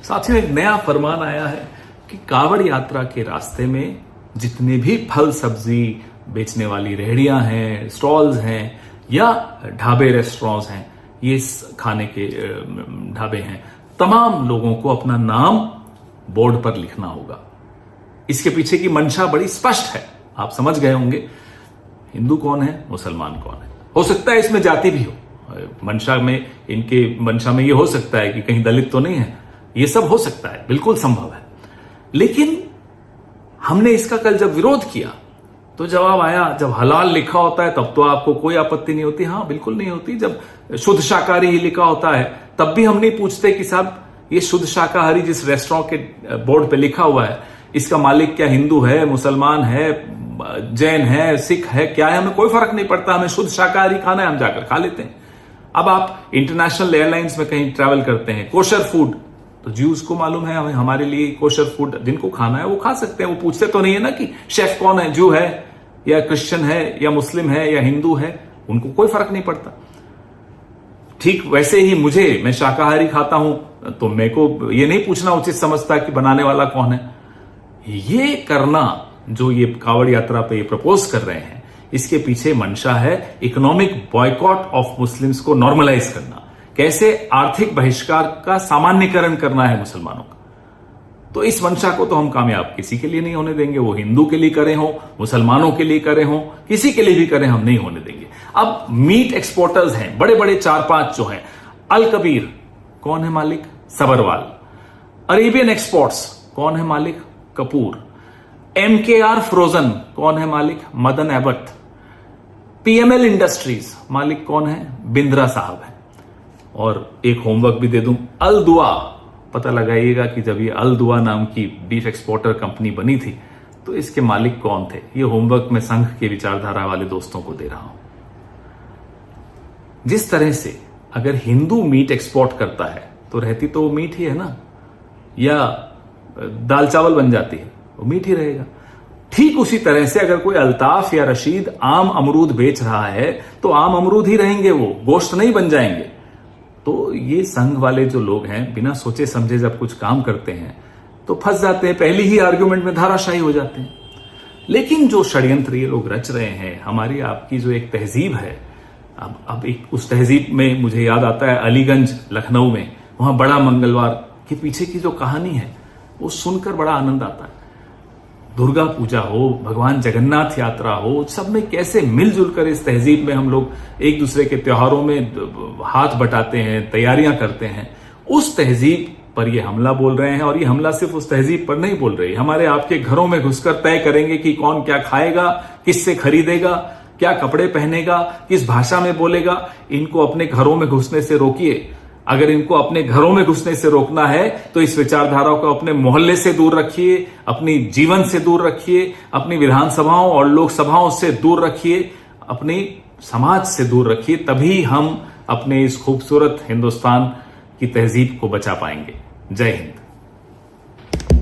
साथियों, एक नया फरमान आया है कि कांवड़ यात्रा के रास्ते में जितने भी फल सब्जी बेचने वाली रेहड़ियां हैं, स्टॉल्स हैं या ढाबे रेस्टोरेंट्स हैं, ये खाने के ढाबे हैं, तमाम लोगों को अपना नाम बोर्ड पर लिखना होगा। इसके पीछे की मंशा बड़ी स्पष्ट है, आप समझ गए होंगे। हिंदू कौन है, मुसलमान कौन है। हो सकता है इसमें जाति भी हो, मंशा में ये हो सकता है कि कहीं दलित तो नहीं है, ये सब हो सकता है, बिल्कुल संभव है। लेकिन हमने इसका कल जब विरोध किया तो जवाब आया, जब हलाल लिखा होता है तब तो आपको कोई आपत्ति नहीं होती। हाँ, बिल्कुल नहीं होती। जब शुद्ध शाकाहारी ही लिखा होता है तब भी हम नहीं पूछते कि साहब ये शुद्ध शाकाहारी जिस रेस्टोरेंट के बोर्ड पे लिखा हुआ है, इसका मालिक क्या हिंदू है, मुसलमान है, जैन है, सिख है, क्या है, हमें कोई फर्क नहीं पड़ता। हमें शुद्ध शाकाहारी खाना है, हम जाकर खा लेते हैं। अब आप इंटरनेशनल एयरलाइंस में कहीं ट्रैवल करते हैं, कोशर फूड, तो ज्यूज को मालूम है हमें, हमारे लिए कोशर फूड जिनको खाना है वो खा सकते हैं। वो पूछते तो नहीं है ना कि शेफ कौन है, जू है या क्रिश्चियन है या मुस्लिम है या हिंदू है, उनको कोई फर्क नहीं पड़ता। ठीक वैसे ही मैं शाकाहारी खाता हूं तो मेरे को ये नहीं पूछना उचित समझता कि बनाने वाला कौन है। ये करना जो ये कांवड़ यात्रा पे ये प्रपोज कर रहे हैं, इसके पीछे मंशा है इकोनॉमिक बॉयकॉट ऑफ मुस्लिम्स को नॉर्मलाइज करना, कैसे आर्थिक बहिष्कार का सामान्यकरण करना है मुसलमानों का। तो इस मंशा को तो हम कामयाब किसी के लिए नहीं होने देंगे, वो हिंदू के लिए करे हो, मुसलमानों के लिए करे हो, किसी के लिए भी करें, हम नहीं होने देंगे। अब मीट एक्सपोर्टर्स हैं बड़े बड़े 4-5 जो हैं, अल कबीर कौन है मालिक, सबरवाल। अरेबियन एक्सपोर्ट्स कौन है मालिक, कपूर। MKR फ्रोजन कौन है मालिक, मदन एबट। PML इंडस्ट्रीज मालिक कौन है, बिंद्रा साहब है। और एक होमवर्क भी दे दूं, अल दुआ, पता लगाइएगा कि जब ये अल दुआ नाम की बीफ एक्सपोर्टर कंपनी बनी थी तो इसके मालिक कौन थे। ये होमवर्क मैं संघ के विचारधारा वाले दोस्तों को दे रहा हूं। जिस तरह से अगर हिंदू मीट एक्सपोर्ट करता है तो रहती तो वो मीट ही है ना, या दाल चावल बन जाती है, वो मीट ही रहेगा। ठीक उसी तरह से अगर कोई अल्ताफ या रशीद आम अमरूद बेच रहा है तो आम अमरूद ही रहेंगे, वो गोश्त नहीं बन जाएंगे। तो ये संघ वाले जो लोग हैं बिना सोचे समझे जब कुछ काम करते हैं तो फंस जाते हैं, पहली ही आर्ग्यूमेंट में धाराशायी हो जाते हैं। लेकिन जो षड्यंत्र ये लोग रच रहे हैं, हमारी आपकी जो एक तहजीब है, अब एक उस तहजीब में मुझे याद आता है अलीगंज लखनऊ में, वहां बड़ा मंगलवार के पीछे की जो कहानी है वो सुनकर बड़ा आनंद आता है। दुर्गा पूजा हो, भगवान जगन्नाथ यात्रा हो, सब में कैसे मिलजुल कर इस तहजीब में हम लोग एक दूसरे के त्योहारों में हाथ बटाते हैं, तैयारियां करते हैं। उस तहजीब पर ये हमला बोल रहे हैं, और ये हमला सिर्फ उस तहजीब पर नहीं बोल रहे, हमारे आपके घरों में घुसकर तय करेंगे कि कौन क्या खाएगा, किससे खरीदेगा, क्या कपड़े पहनेगा, किस भाषा में बोलेगा। इनको अपने घरों में घुसने से रोकिए। अगर इनको अपने घरों में घुसने से रोकना है तो इस विचारधारा को अपने मोहल्ले से दूर रखिए, अपनी जीवन से दूर रखिए, अपनी विधानसभाओं और लोकसभाओं से दूर रखिए, अपनी समाज से दूर रखिए। तभी हम अपने इस खूबसूरत हिंदुस्तान की तहजीब को बचा पाएंगे। जय हिंद।